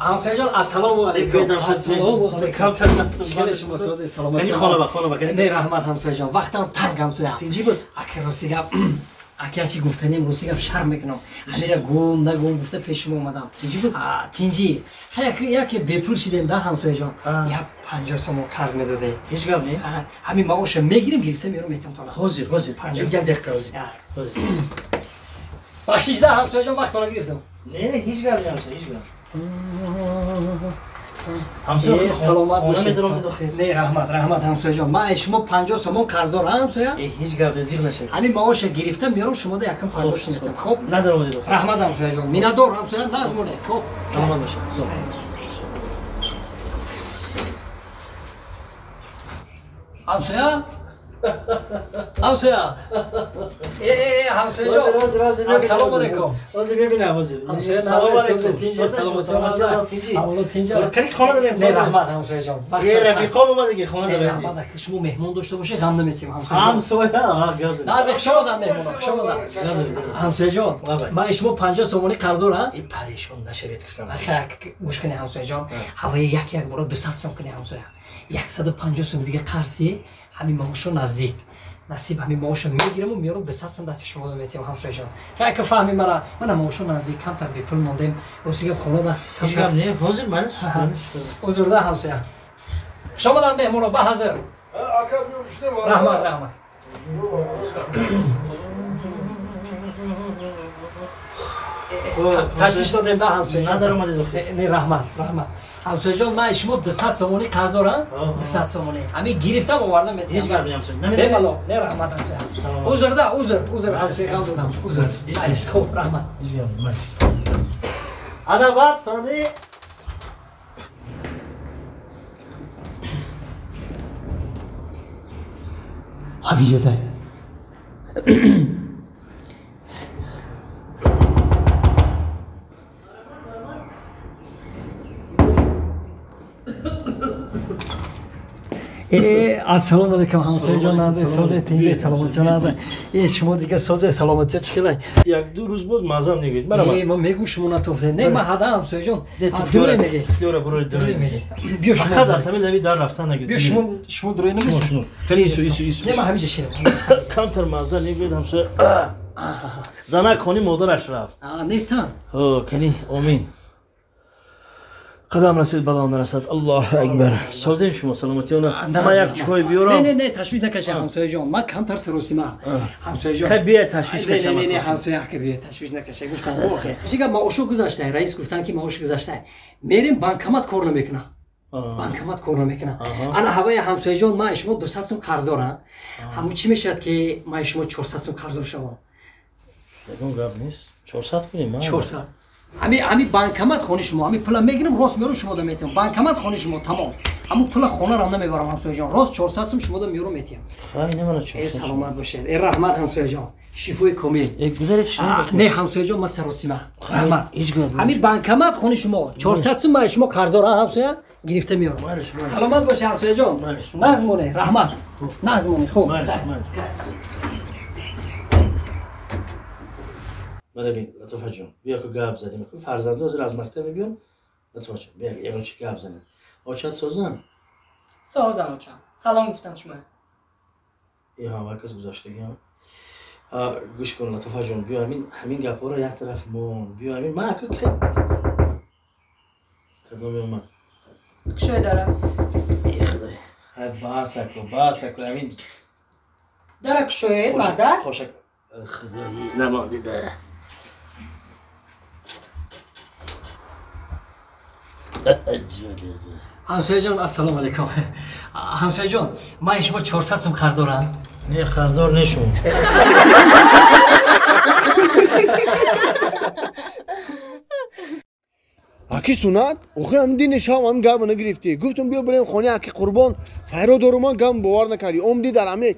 همسایه جان السلام علیکم. السلام علیکم. کمتر دستم. چیکار شما سازی سلامت. یعنی خانه با نه رحمت همسایه جان. وقتم تنگ همسایه. تینجی بود. اگه راستی گپ اگه چی گفتنیم راستی گپ شرم میکنم. همین گم نگم گفته پیش ما اومدم. تینجی بود. تینجی. خیلی یک بپول شدیم ده همسایه جان. یا 50 سوم قرض میداده. هیچ گپ نه. همین معاش میگیریم گرفته میرم میتونم تا. حاضر. یک دقیقه حاضر. بخشش ده همسایه جان وقت گرفتم. نه هیچ گپ نه هیچ گپ. همسایه سلامت باشید. نه رحمت همسایه جان. من شما 50 سوم قرض دارم همسایه. هیچ گپ رزق نشه. همین معاش گرفتم میارم شما ده یکم 50 سوم میتونم. خب ندارم رحمت همسایه جان. میندار همسایه نازمونه. خب سلامت باشید. همسایه همسایه همسایه جان السلام علیکم. حاضر ببینم حاضر. سلام علیکم. تینجا سلام تینجا. اولا تینجا. کلی خانه داریم. نه رحمت همسایه جان. یه رفیقام اومده که خانه داره. رحمت که شما مهمون داشته باشه غم نمیتیم همسایه. همسایه از شما دادم مهمون. شما دادم. همسایه جان من شما 50 سومونی قرض دارم. این پریشان نشوید گفتم. خیلی مشکل همسایه جان. هوای یک بار 200 سوم کنه همسایه. 150 سوم دیگه قرضی همین معاشو نزدیک نصیب همین معاشو میگیرم و میارم 200 سوم دست شما میتیم همسایه جان. که فهمی مرا من معاشو نزدیک کمتر به پول موندم روزی که خونه ده هیچ گپ نه حاضر من حضور ده همسایه شما دادم مهمون با حاضر رحمت تشویش دادیم ده همسایه ندارم اومده نه رحمت همسایه جان من شما 200 سومونی قرض دارم 200 سومونی همین گرفتم آوردم هیچ گپ نه همسایه نه بلا نه رحمت همسایه عذر ده عذر همسایه غم دادم عذر خوب رحمت هیچ گپ نه ادوات سالی همینجا ده السلام علیکم همسایه جان نازه سازه تینجا سلامتی نازه شما دیگه سازه سلامتی چخیله یک دو روز بود مازم نگید من میگم شما نتوفته نه من حدا همسایه جان دوره میگی دوره برای دوره میگی بیا شما خدا سمی لبی در رفتن نگید بیا شما دوره نمیگی کلی ایسو نه من همیشه شیرم کمتر مازه نگید همسایه زنک خونی مادرش رفت نیستن کنی آمین قدم رسید بلا نرسد الله اکبر سازین شما سلامتی اون است ما یک چای بیارم نه تشویش نکشه همسایه جان من کمتر سروسی ما همسایه جان خیلی بیا تشویش کشه نه همسایه که بیا تشویش نکشه گفتم اوه چیگه معاشو گذاشته رئیس گفتن که معاش گذاشته میریم بانکمات کار نمیکنه بانکمات کار نمیکنه انا هوای همسایه جان ما شما 200 سوم قرض دارم همون چی میشد که ما شما 400 سوم قرض شوم یکم گپ نیست 400 کنیم ما 400 همین بانکمات خونه شما همین پول میگیرم راست میارم شما دم میتونم بانکمات خونه شما تمام همون پول خونه رو نمیبرم همسایه جان راست 400 سوم شما دم میارم میتونم خیلی نمونه 400 سلامت باشید رحمت همسایه جان شفای کامل یک گزارش نه همسایه جان ما سروسی ما رحمت هیچ گپ همین بانکمات خونه شما 400 سوم ما شما قرض دارم همسایه گرفته میارم سلامت باشه همسایه جان نظمونه رحمت نظمونه خوب ببین لطفا جون بیا که گپ زدیم که فرزند از مکتب بیام لطفا جون بیا یه چی گپ زنیم آچات سازم سازم سلام گفتن شما ای ها واکس گذاشتگی ها گوش کن لطفا جون بیا همین گپا رو یک طرف مون بیا همین ما که کدوم اومد چه داره ای خدای باسکو همین درک شوید مرده خوشک خدایی نماندیده همسایه جان السلام علیکم همسایه جان من شما 400 سوم قرض دارم نه قرضدار نشون اکی سنت اوخه هم دی نشام هم گم نگرفتی گفتم بیا بریم خانه اکی قربان فرا دارم من گم باور نکردی عمدی در همه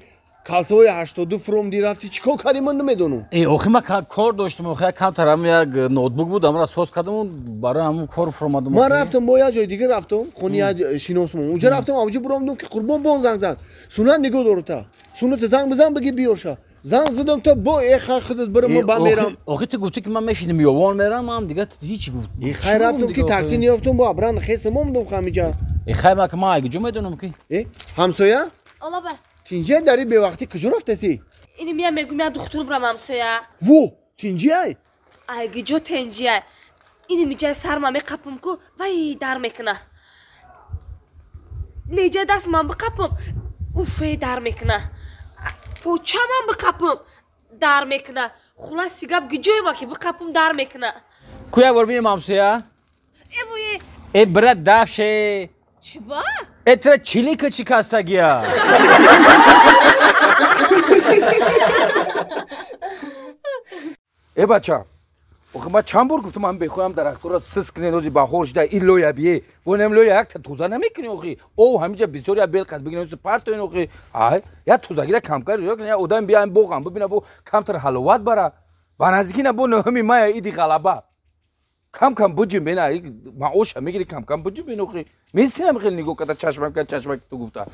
калсавои 82 фромди рафти чӣ кор кардӣ ман намедонам. охи ман кор доштам, охи камтар ҳам як ноутбук буд, амра соз кардам, барои ҳамун кор фурмадам. ман рафтам бо як ҷои дигар рафтам, хони як шиносмон. Унҷа рафтам, авҷо буромдам ки Қурбон бон занг зад. Сунат нигоҳ дор та. Сунат занг бизан бигӣ биёша. Занг задам та бо эха худат барам ман ба мерам. охи ту гуфтӣ ки ман мешинам ёвон мерам, ман дигар ҳеҷ гуфт. Хай рафтам ки такси неёфтам, бо абран хесам омадам хамиҷа. хай ман ки ман айгиҷо медонам ки. ҳамсоя? Ола ба. Тинҷия дари бевақтӣ куҷо рафтаси? Ини мия мегӯм я духтур бурам ҳамсоя. Во, тинҷияй? Айгиҷо тенҷия. Ини миҷай сарма меқапам ку вай дар мекуна. Леҷа даст ман биқапам. Уфе дар мекуна. Почамам биқапам. Дар мекуна. Хулас сигаб гиҷоима ки биқапам дар мекуна. Ку як бор бинем ҳамсоя? Эвое. Брат дафше. Чӣ ба? Тра чилика чӣ кастагия? бача, охи ман чанд бор гуфтам ман бехоҳам дарахтора сис кунед ози баҳор шуда ин лоя бие. Вонам лоя якта туза намекунӣ охи. О ҳамиҷа бисёр я белқад бигин ози партоин охи. Ай, я тузагида камкар ёк я одам биям боғам бибина бо камтар ҳаловат бара. Ба наздикина бо ноҳами мая иди ғалаба. Кам буҷим бена маоша мегири кам буҷим бена охи. Месинам хеле нигоҳ карда чашмак ту гуфта.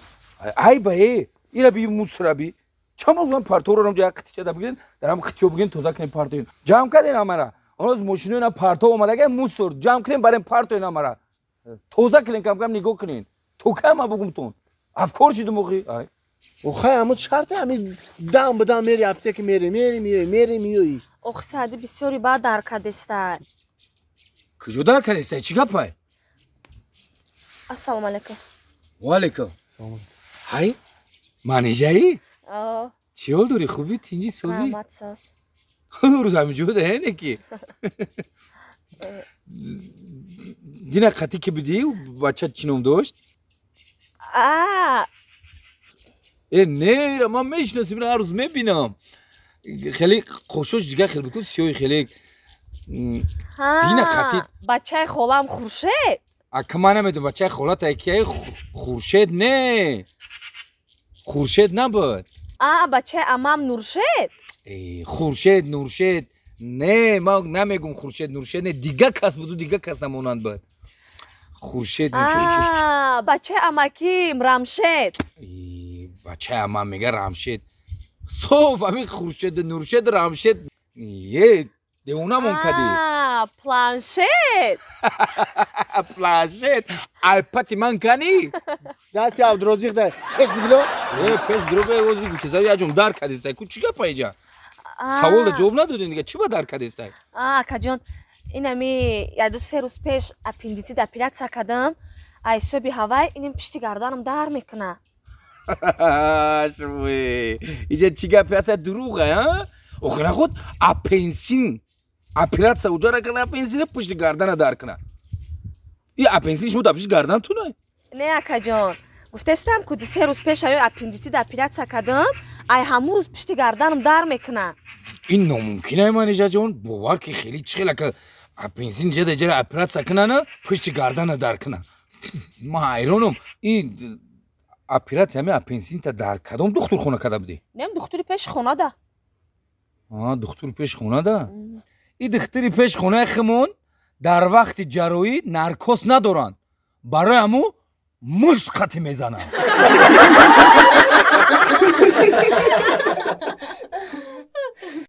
Ай ба ира би мусраби. Чамоз ман парторам ҷа қитича да бигирин дарам қитиё бигирин тоза кунем партоин. Ҷамъ кардем амара. Оноз мошиноина парто омадаga мусор ҷамъ кунем барем партоин амара. Тоза кунем кам нигоҳ кунем. То кама бугумтон. Афкор шидум охи. Ай. Охай амуд шарта ами дам бадам мери аптека мери миёи. Охи саъди бисёри баъд дар кадестай. Куҷо дар кадестай? Чӣ гапай? Ассалому алайкум. Ва алайкум. Ҳай, манеҷаи? Чӣ ҳол дорӣ? Хубӣ, тинҷӣ созӣ? Маҳмадсоз. Рӯз ҳамиҷода ҳене ки. Дина қатӣ ки будӣ, бача чӣ ном дошт? Не, ман мешиносим, ҳар рӯз мебинам. Хеле қошош ҷигар хеле бикун сиёҳи хеле. Дина қатӣ. Бачаи холам Хуршед? Ака ман намедонам бачаи холата кияи Хуршед не. Хуршед набуд. Бачаи амам Нуршед? Хуршед, Нуршед. Не, ман намегум Хуршед, Нуршед не. Дигар кас буду, дигар кас намонанд буд. Хуршед Нуршед. Бачаи амаким Рамшед. Бачаи амам мега Рамшед. Соф ҳамин Хуршед, Нуршед, Рамшед. Девонамон кадӣ. Планшет. Планшет. Айпати ман канӣ? Дасти Абдурозиқ дай. Пеш бидило? Пеш дурубе ози гутизави яҷон дар кадестай. Ку чӣ гапа иҷа? Саволда ҷавоб надодин дига. Чӣ ба дар кадестай? Акаҷон, инами яду се рӯз пеш аппендитит оператсия кардам. Айсоби ҳавай инам пишти гарданам дар мекуна. Шуи. Иҷа чӣ гапи аста дуруға, а? Охира худ аппенсин. Операция уҷара кана аппенсин пишти гардана дар куна. И аппенсин шумо да пишти гардантунай? Не акаҷон. Гуфтестам ку ду се рӯз пеш ҳаёи аппендитит оператсия кардам. Ай ҳамун рӯз пишти гарданам дар мекуна. Ин номумкинай манеҷаҷон. Бовар ки хеле чӣ хела ка аппенсин ҷада операция кунана пишти гардана дар куна. Ман ҳайронам. Ин операция ҳами аппенсинта дар кадом духтурхона карда будӣ? Нем духтури пешхонада. Духтури пешхонада? И духтури пешхонаи химон дар вақти ҷарроҳӣ наркос надоранд. Барои ҳамун мушт қатӣ мезананд.